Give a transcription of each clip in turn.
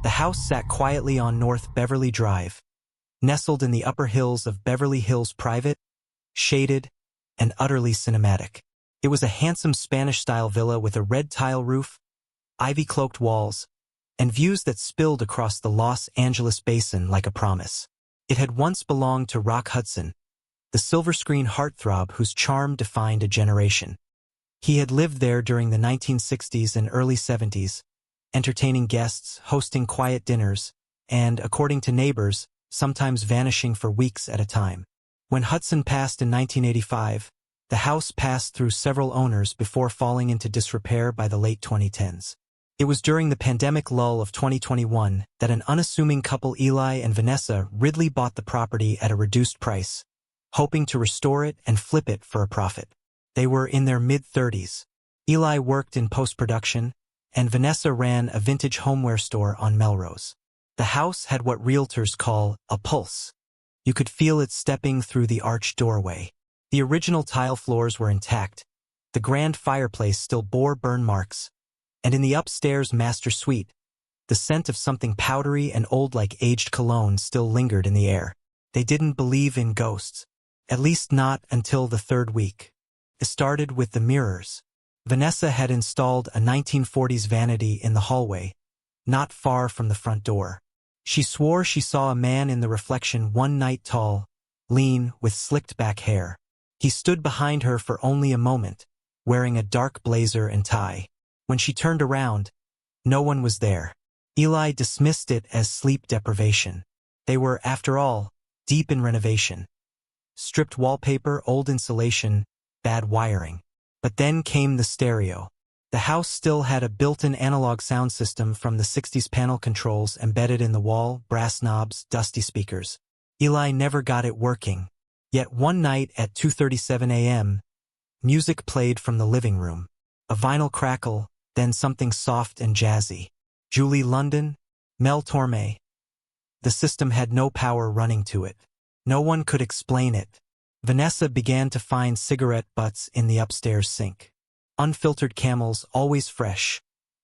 The house sat quietly on North Beverly Drive, nestled in the upper hills of Beverly Hills, private, shaded, and utterly cinematic. It was a handsome Spanish-style villa with a red tile roof, ivy-cloaked walls, and views that spilled across the Los Angeles basin like a promise. It had once belonged to Rock Hudson, the silver-screen heartthrob whose charm defined a generation. He had lived there during the 1960s and early 70s, entertaining guests, hosting quiet dinners, and, according to neighbors, sometimes vanishing for weeks at a time. When Hudson passed in 1985, the house passed through several owners before falling into disrepair by the late 2010s. It was during the pandemic lull of 2021 that an unassuming couple, Eli and Vanessa Ridley, bought the property at a reduced price, hoping to restore it and flip it for a profit. They were in their mid-30s. Eli worked in post-production, and Vanessa ran a vintage homeware store on Melrose. The house had what realtors call a pulse. You could feel it stepping through the arched doorway. The original tile floors were intact, the grand fireplace still bore burn marks, and in the upstairs master suite, the scent of something powdery and old like aged cologne still lingered in the air. They didn't believe in ghosts, at least not until the third week. It started with the mirrors. Vanessa had installed a 1940s vanity in the hallway, not far from the front door. She swore she saw a man in the reflection one night, tall, lean, with slicked back hair. He stood behind her for only a moment, wearing a dark blazer and tie. When she turned around, no one was there. Eli dismissed it as sleep deprivation. They were, after all, deep in renovation. Stripped wallpaper, old insulation, bad wiring. But then came the stereo. The house still had a built-in analog sound system from the 60s, panel controls embedded in the wall, brass knobs, dusty speakers. Eli never got it working. Yet one night at 2:37 a.m., music played from the living room. A vinyl crackle, then something soft and jazzy. Julie London, Mel Torme. The system had no power running to it. No one could explain it. Vanessa began to find cigarette butts in the upstairs sink. Unfiltered Camels, always fresh,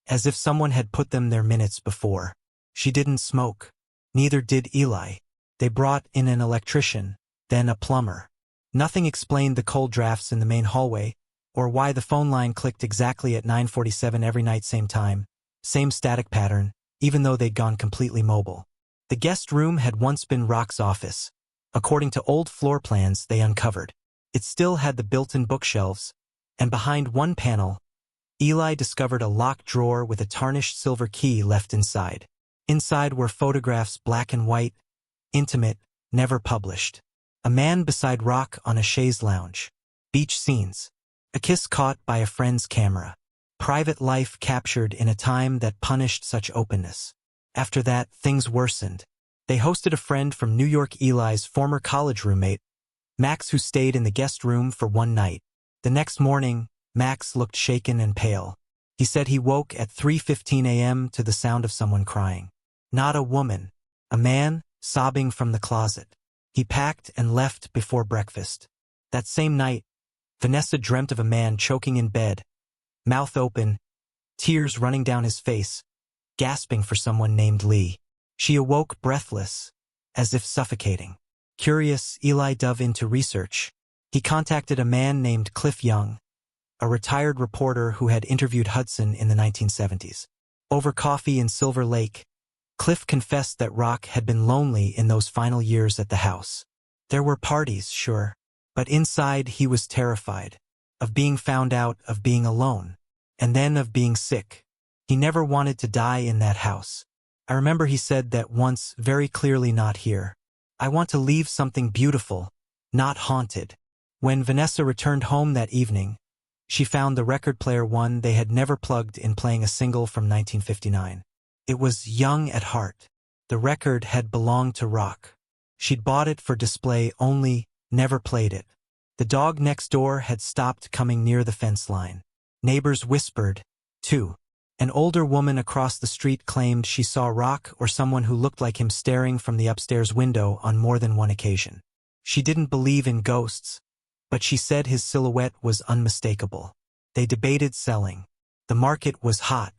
as if someone had put them there minutes before. She didn't smoke. Neither did Eli. They brought in an electrician, then a plumber. Nothing explained the cold drafts in the main hallway, or why the phone line clicked exactly at 9:47 every night, same time, same static pattern, even though they'd gone completely mobile. The guest room had once been Rock's office. According to old floor plans they uncovered, it still had the built-in bookshelves, and behind one panel, Eli discovered a locked drawer with a tarnished silver key left inside. Inside were photographs, black and white, intimate, never published. A man beside Rock on a chaise lounge. Beach scenes. A kiss caught by a friend's camera. Private life captured in a time that punished such openness. After that, things worsened. They hosted a friend from New York, Eli's former college roommate, Max, who stayed in the guest room for one night. The next morning, Max looked shaken and pale. He said he woke at 3:15 a.m. to the sound of someone crying. Not a woman. A man, sobbing from the closet. He packed and left before breakfast. That same night, Vanessa dreamt of a man choking in bed, mouth open, tears running down his face, gasping for someone named Lee. She awoke breathless, as if suffocating. Curious, Eli dove into research. He contacted a man named Cliff Young, a retired reporter who had interviewed Hudson in the 1970s. Over coffee in Silver Lake, Cliff confessed that Rock had been lonely in those final years at the house. There were parties, sure, but inside he was terrified, of being found out, of being alone, and then of being sick. He never wanted to die in that house. I remember he said that once, very clearly, not here. I want to leave something beautiful, not haunted. When Vanessa returned home that evening, she found the record player, one they had never plugged in, playing a single from 1959. It was Young at Heart. The record had belonged to Rock. She'd bought it for display only, never played it. The dog next door had stopped coming near the fence line. Neighbors whispered, too. An older woman across the street claimed she saw Rock or someone who looked like him staring from the upstairs window on more than one occasion. She didn't believe in ghosts, but she said his silhouette was unmistakable. They debated selling. The market was hot.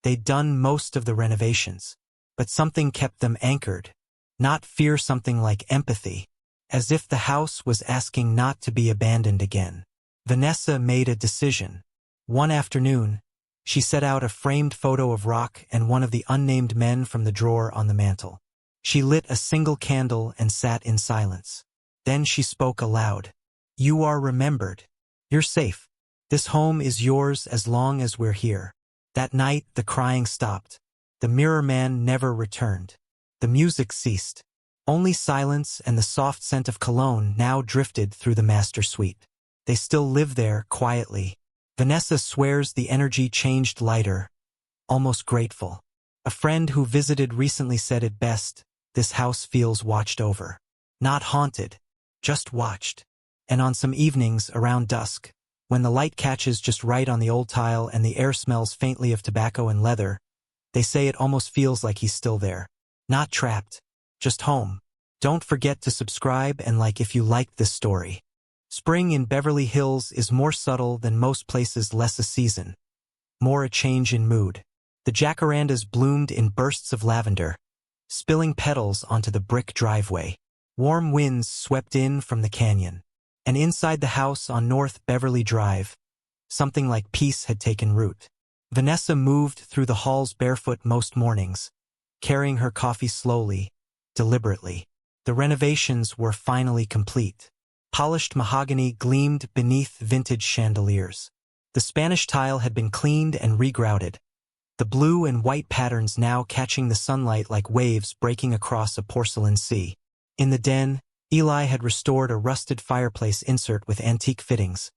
They'd done most of the renovations. but something kept them anchored. Not fear, something like empathy. As if the house was asking not to be abandoned again. Vanessa made a decision. One afternoon, she set out a framed photo of Rock and one of the unnamed men from the drawer on the mantel. She lit a single candle and sat in silence. Then she spoke aloud. "You are remembered. You're safe. This home is yours as long as we're here." That night, the crying stopped. The mirror man never returned. The music ceased. Only silence and the soft scent of cologne now drifted through the master suite. They still live there, quietly. Vanessa swears the energy changed, lighter, almost grateful. A friend who visited recently said it best, "This house feels watched over. Not haunted, just watched." And on some evenings around dusk, when the light catches just right on the old tile and the air smells faintly of tobacco and leather, they say it almost feels like he's still there. Not trapped, just home. Don't forget to subscribe and like if you liked this story. Spring in Beverly Hills is more subtle than most places, less a season, more a change in mood. The jacarandas bloomed in bursts of lavender, spilling petals onto the brick driveway. Warm winds swept in from the canyon. And inside the house on North Beverly Drive, something like peace had taken root. Vanessa moved through the halls barefoot most mornings, carrying her coffee slowly, deliberately. The renovations were finally complete. Polished mahogany gleamed beneath vintage chandeliers. The Spanish tile had been cleaned and regrouted, the blue and white patterns now catching the sunlight like waves breaking across a porcelain sea. In the den, Eli had restored a rusted fireplace insert with antique fittings,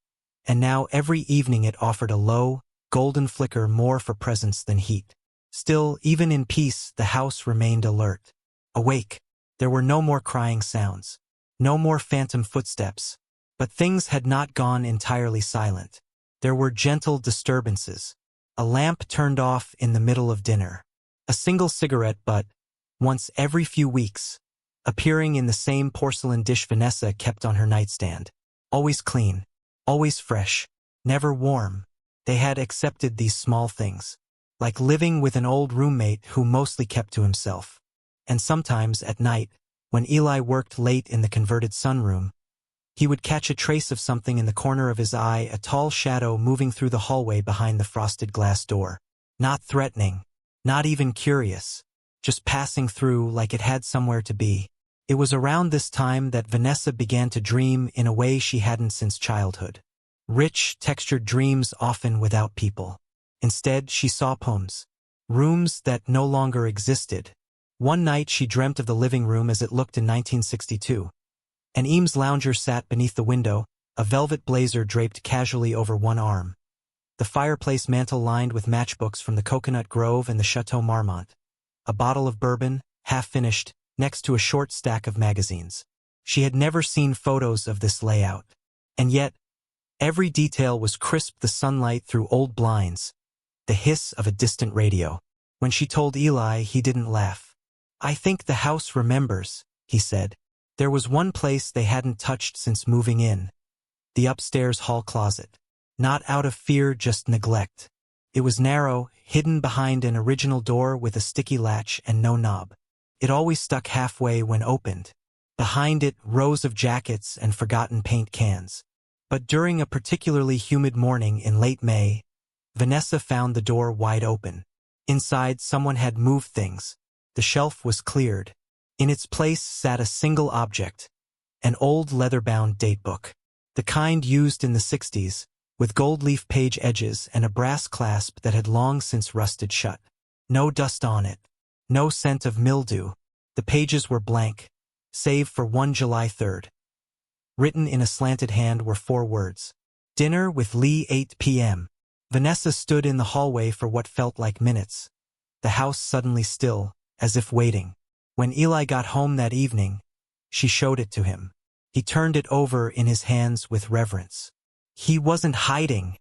and now every evening it offered a low, golden flicker, more for presence than heat. Still, even in peace, the house remained alert. Awake. There were no more crying sounds. No more phantom footsteps. But things had not gone entirely silent. There were gentle disturbances. A lamp turned off in the middle of dinner. A single cigarette butt, once every few weeks, appearing in the same porcelain dish Vanessa kept on her nightstand. Always clean, always fresh, never warm. They had accepted these small things, like living with an old roommate who mostly kept to himself. And sometimes at night, when Eli worked late in the converted sunroom, he would catch a trace of something in the corner of his eye, a tall shadow moving through the hallway behind the frosted glass door. Not threatening, not even curious, just passing through like it had somewhere to be. It was around this time that Vanessa began to dream in a way she hadn't since childhood. Rich, textured dreams, often without people. Instead, she saw poems. Rooms that no longer existed. One night she dreamt of the living room as it looked in 1962. An Eames lounger sat beneath the window, a velvet blazer draped casually over one arm. The fireplace mantel lined with matchbooks from the Coconut Grove and the Chateau Marmont. A bottle of bourbon, half-finished, next to a short stack of magazines. She had never seen photos of this layout. And yet, every detail was crisp: the sunlight through old blinds, the hiss of a distant radio. When she told Eli, he didn't laugh. "I think the house remembers," he said. There was one place they hadn't touched since moving in. The upstairs hall closet. Not out of fear, just neglect. It was narrow, hidden behind an original door with a sticky latch and no knob. It always stuck halfway when opened. Behind it, rows of jackets and forgotten paint cans. But during a particularly humid morning in late May, Vanessa found the door wide open. Inside, someone had moved things. The shelf was cleared. In its place sat a single object, an old leather-bound datebook. The kind used in the 60s, with gold leaf page edges and a brass clasp that had long since rusted shut. No dust on it. No scent of mildew. The pages were blank, save for one July 3rd. Written in a slanted hand were 4 words. "Dinner with Lee, 8 p.m. Vanessa stood in the hallway for what felt like minutes. The house suddenly still, as if waiting. When Eli got home that evening, she showed it to him. He turned it over in his hands with reverence. "He wasn't hiding,"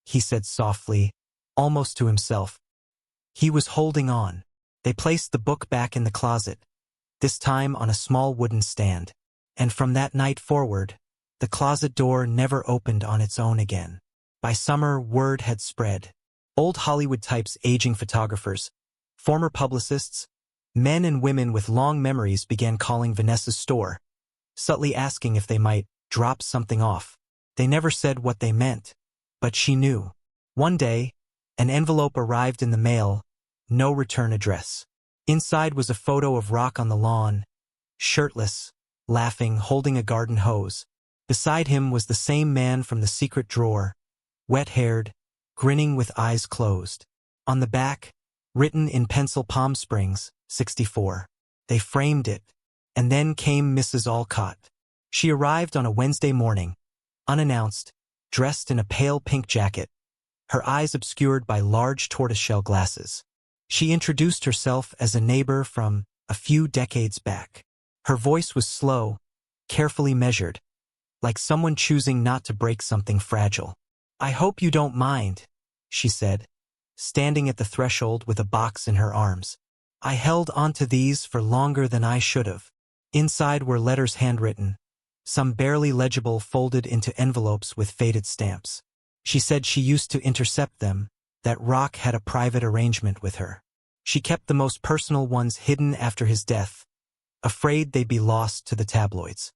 he said softly, almost to himself. He was holding on. They placed the book back in the closet, this time on a small wooden stand. And from that night forward, the closet door never opened on its own again. By summer, word had spread. Old Hollywood types, aging photographers, former publicists, Men and women with long memories began calling Vanessa's store, subtly asking if they might drop something off. They never said what they meant, but she knew. One day, an envelope arrived in the mail, no return address. Inside was a photo of Rock on the lawn, shirtless, laughing, holding a garden hose. Beside him was the same man from the secret drawer, wet-haired, grinning with eyes closed. On the back, written in pencil, Palm Springs, 64. They framed it, and then came Mrs. Alcott. She arrived on a Wednesday morning, unannounced, dressed in a pale pink jacket, her eyes obscured by large tortoiseshell glasses. She introduced herself as a neighbor from a few decades back. Her voice was slow, carefully measured, like someone choosing not to break something fragile. "I hope you don't mind," she said, standing at the threshold with a box in her arms. "I held onto these for longer than I should have." Inside were letters handwritten, some barely legible, folded into envelopes with faded stamps. She said she used to intercept them, that Rock had a private arrangement with her. She kept the most personal ones hidden after his death, afraid they'd be lost to the tabloids.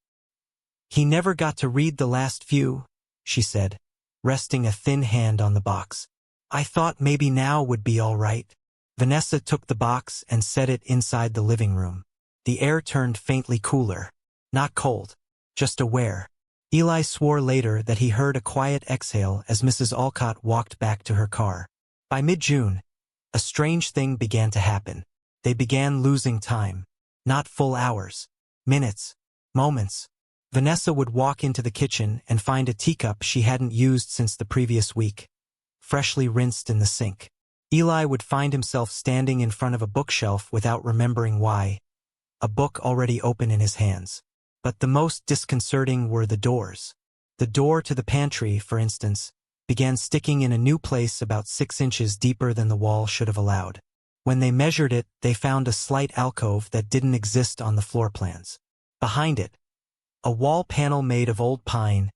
"He never got to read the last few," she said, resting a thin hand on the box. "I thought maybe now would be all right." Vanessa took the box and set it inside the living room. The air turned faintly cooler. Not cold, just aware. Eli swore later that he heard a quiet exhale as Mrs. Alcott walked back to her car. By mid-June, a strange thing began to happen. They began losing time. Not full hours. Minutes. Moments. Vanessa would walk into the kitchen and find a teacup she hadn't used since the previous week, freshly rinsed in the sink. Eli would find himself standing in front of a bookshelf without remembering why, a book already open in his hands. But the most disconcerting were the doors. The door to the pantry, for instance, began sticking in a new place about 6 inches deeper than the wall should have allowed. When they measured it, they found a slight alcove that didn't exist on the floor plans. Behind it, a wall panel made of old pine,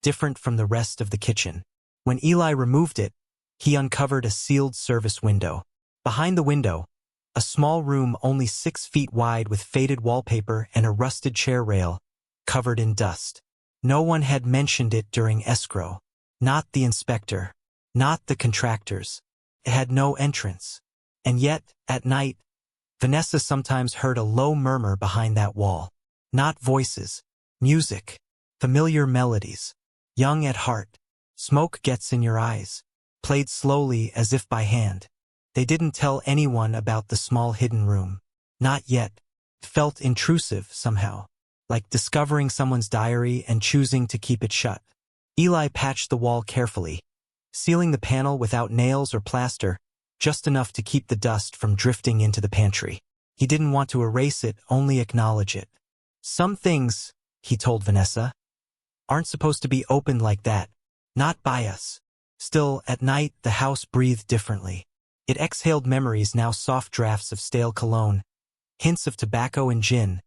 different from the rest of the kitchen. When Eli removed it, he uncovered a sealed service window. Behind the window, a small room only 6 feet wide with faded wallpaper and a rusted chair rail, covered in dust. No one had mentioned it during escrow. Not the inspector. Not the contractors. It had no entrance. And yet, at night, Vanessa sometimes heard a low murmur behind that wall. Not voices. Music. Familiar melodies. Young at heart. Smoke Gets in Your Eyes. Played slowly as if by hand. They didn't tell anyone about the small hidden room. Not yet. It felt intrusive somehow, like discovering someone's diary and choosing to keep it shut. Eli patched the wall carefully, sealing the panel without nails or plaster, just enough to keep the dust from drifting into the pantry. He didn't want to erase it, only acknowledge it. "Some things," he told Vanessa, "aren't supposed to be opened like that. Not by us." Still, at night, the house breathed differently. It exhaled memories, now soft drafts of stale cologne, hints of tobacco and gin,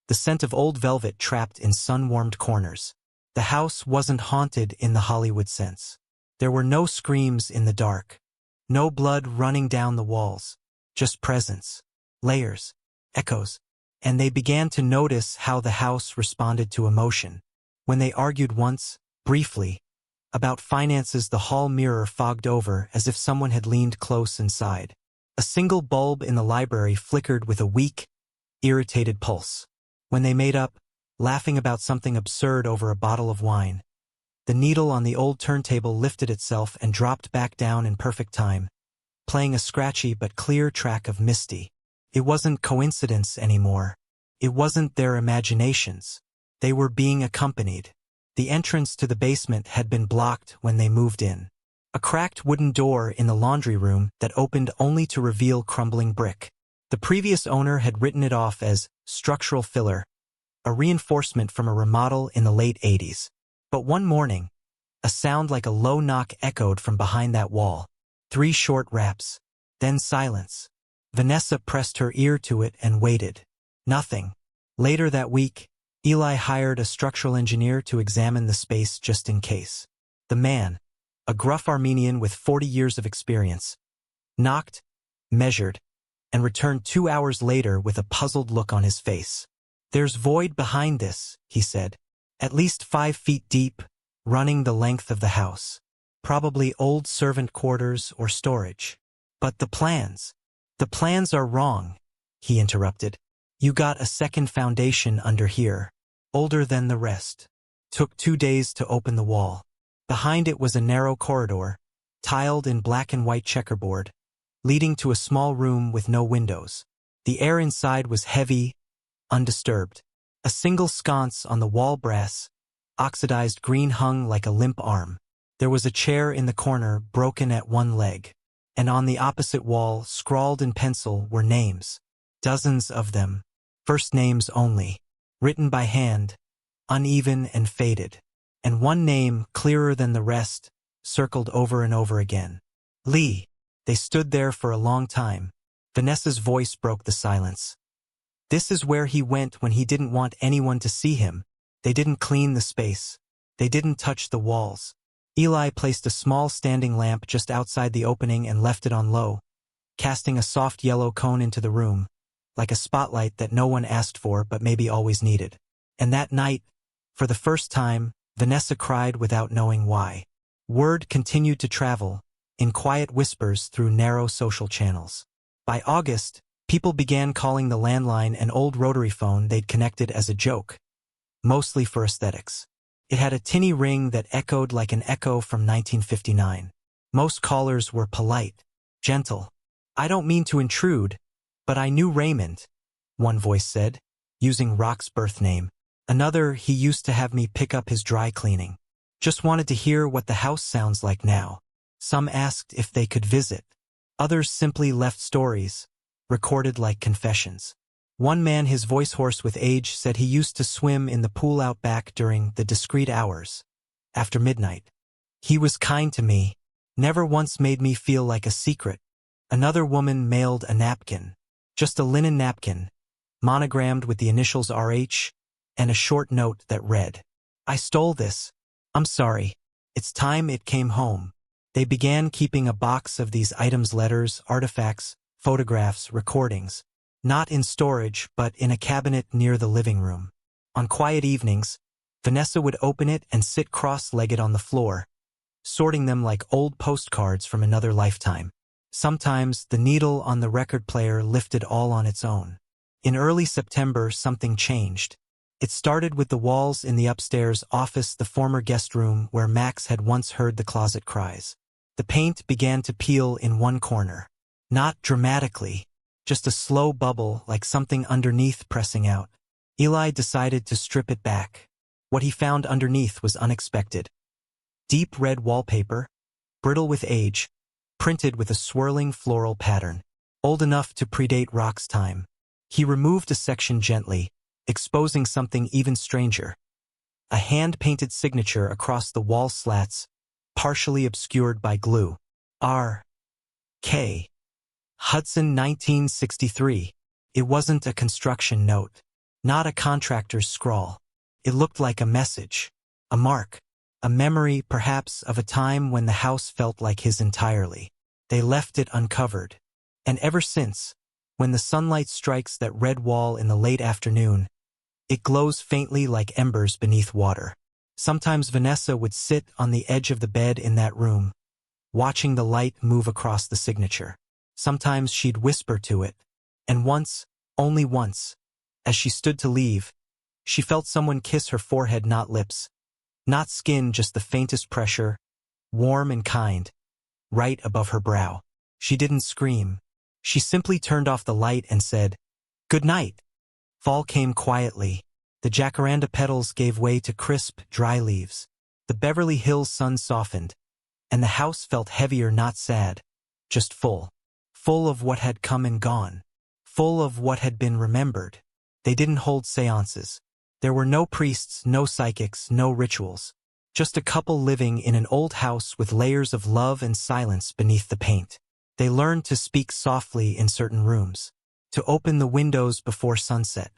the scent of old velvet trapped in sun-warmed corners. The house wasn't haunted in the Hollywood sense. There were no screams in the dark, no blood running down the walls, just presence, layers, echoes, and they began to notice how the house responded to emotion. When they argued once, briefly, about finances, the hall mirror fogged over as if someone had leaned close inside. A single bulb in the library flickered with a weak, irritated pulse. When they made up, laughing about something absurd over a bottle of wine, the needle on the old turntable lifted itself and dropped back down in perfect time, playing a scratchy but clear track of Misty. It wasn't coincidence anymore. It wasn't their imaginations. They were being accompanied. The entrance to the basement had been blocked when they moved in. A cracked wooden door in the laundry room that opened only to reveal crumbling brick. The previous owner had written it off as structural filler, a reinforcement from a remodel in the late 80s. But one morning, a sound like a low knock echoed from behind that wall. 3 short raps. Then silence. Vanessa pressed her ear to it and waited. Nothing. Later that week, Eli hired a structural engineer to examine the space just in case. The man, a gruff Armenian with 40 years of experience, knocked, measured, and returned 2 hours later with a puzzled look on his face. "There's void behind this," he said. "At least 5 feet deep, running the length of the house. Probably old servant quarters or storage. But the plans are wrong," he interrupted. "You got a second foundation under here, older than the rest. Took 2 days to open the wall. Behind it was a narrow corridor, tiled in black and white checkerboard, leading to a small room with no windows. The air inside was heavy, undisturbed. A single sconce on the wall brass, oxidized green, hung like a limp arm. There was a chair in the corner, broken at one leg, and on the opposite wall, scrawled in pencil, were names. Dozens of them, first names only, written by hand, uneven and faded. And one name, clearer than the rest, circled over and over again. Lee. They stood there for a long time. Vanessa's voice broke the silence. This is where he went when he didn't want anyone to see him. They didn't clean the space. They didn't touch the walls. Eli placed a small standing lamp just outside the opening and left it on low, casting a soft yellow cone into the room, like a spotlight that no one asked for but maybe always needed. And that night, for the first time, Vanessa cried without knowing why. Word continued to travel, in quiet whispers through narrow social channels. By August, people began calling the landline an old rotary phone they'd connected as a joke, mostly for aesthetics. It had a tinny ring that echoed like an echo from 1959. Most callers were polite, gentle. "I don't mean to intrude, but I knew Raymond," one voice said, using Rock's birth name. Another, "He used to have me pick up his dry cleaning. Just wanted to hear what the house sounds like now." Some asked if they could visit. Others simply left stories, recorded like confessions. One man, his voice hoarse with age, said he used to swim in the pool out back during the discreet hours, after midnight. "He was kind to me, never once made me feel like a secret." Another woman mailed a napkin, just a linen napkin, monogrammed with the initials RH, and a short note that read, "I stole this. I'm sorry. It's time it came home." They began keeping a box of these items, letters, artifacts, photographs, recordings, not in storage but in a cabinet near the living room. On quiet evenings, Vanessa would open it and sit cross-legged on the floor, sorting them like old postcards from another lifetime. Sometimes the needle on the record player lifted all on its own. In early September, something changed. It started with the walls in the upstairs office, the former guest room where Max had once heard the closet cries. The paint began to peel in one corner. Not dramatically, just a slow bubble like something underneath pressing out. Eli decided to strip it back. What he found underneath was unexpected. Deep red wallpaper, brittle with age, printed with a swirling floral pattern, old enough to predate Rock's time. He removed a section gently, exposing something even stranger. A hand-painted signature across the wall slats, partially obscured by glue. R.K. Hudson, 1963. It wasn't a construction note, not a contractor's scrawl. It looked like a message, a mark, a memory perhaps of a time when the house felt like his entirely. They left it uncovered. And ever since, when the sunlight strikes that red wall in the late afternoon, it glows faintly like embers beneath water. Sometimes Vanessa would sit on the edge of the bed in that room, watching the light move across the signature. Sometimes she'd whisper to it, and once, only once, as she stood to leave, she felt someone kiss her forehead, not lips, not skin, just the faintest pressure, warm and kind, right above her brow. She didn't scream. She simply turned off the light and said, "Good night." Fall came quietly. The jacaranda petals gave way to crisp, dry leaves. The Beverly Hills sun softened, and the house felt heavier, not sad, just full. Full of what had come and gone. Full of what had been remembered. They didn't hold seances. There were no priests, no psychics, no rituals. Just a couple living in an old house with layers of love and silence beneath the paint. They learned to speak softly in certain rooms, to open the windows before sunset,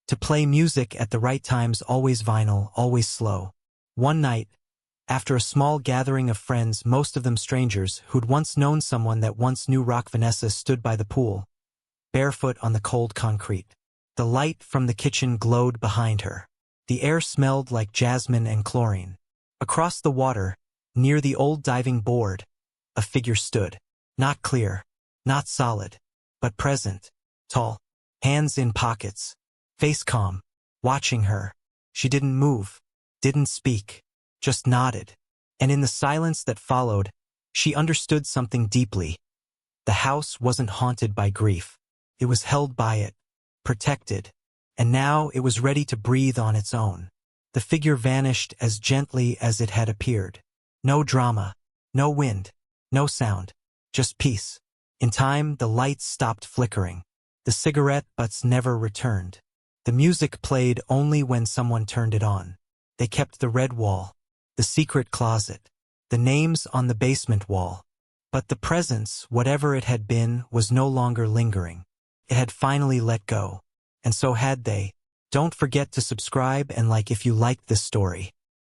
to play music at the right times, always vinyl, always slow. One night, after a small gathering of friends, most of them strangers who'd once known someone that once knew Rock, Vanessa stood by the pool, barefoot on the cold concrete. The light from the kitchen glowed behind her. The air smelled like jasmine and chlorine. Across the water, near the old diving board, a figure stood. Not clear, not solid, but present, tall, hands in pockets, face calm, watching her. She didn't move, didn't speak, just nodded. And in the silence that followed, she understood something deeply. The house wasn't haunted by grief. It was held by it, protected, and now it was ready to breathe on its own. The figure vanished as gently as it had appeared. No drama, no wind, no sound, just peace. In time, the lights stopped flickering. The cigarette butts never returned. The music played only when someone turned it on. They kept the red wall, the secret closet, the names on the basement wall. But the presence, whatever it had been, was no longer lingering. It had finally let go. And so had they. Don't forget to subscribe and like if you liked this story.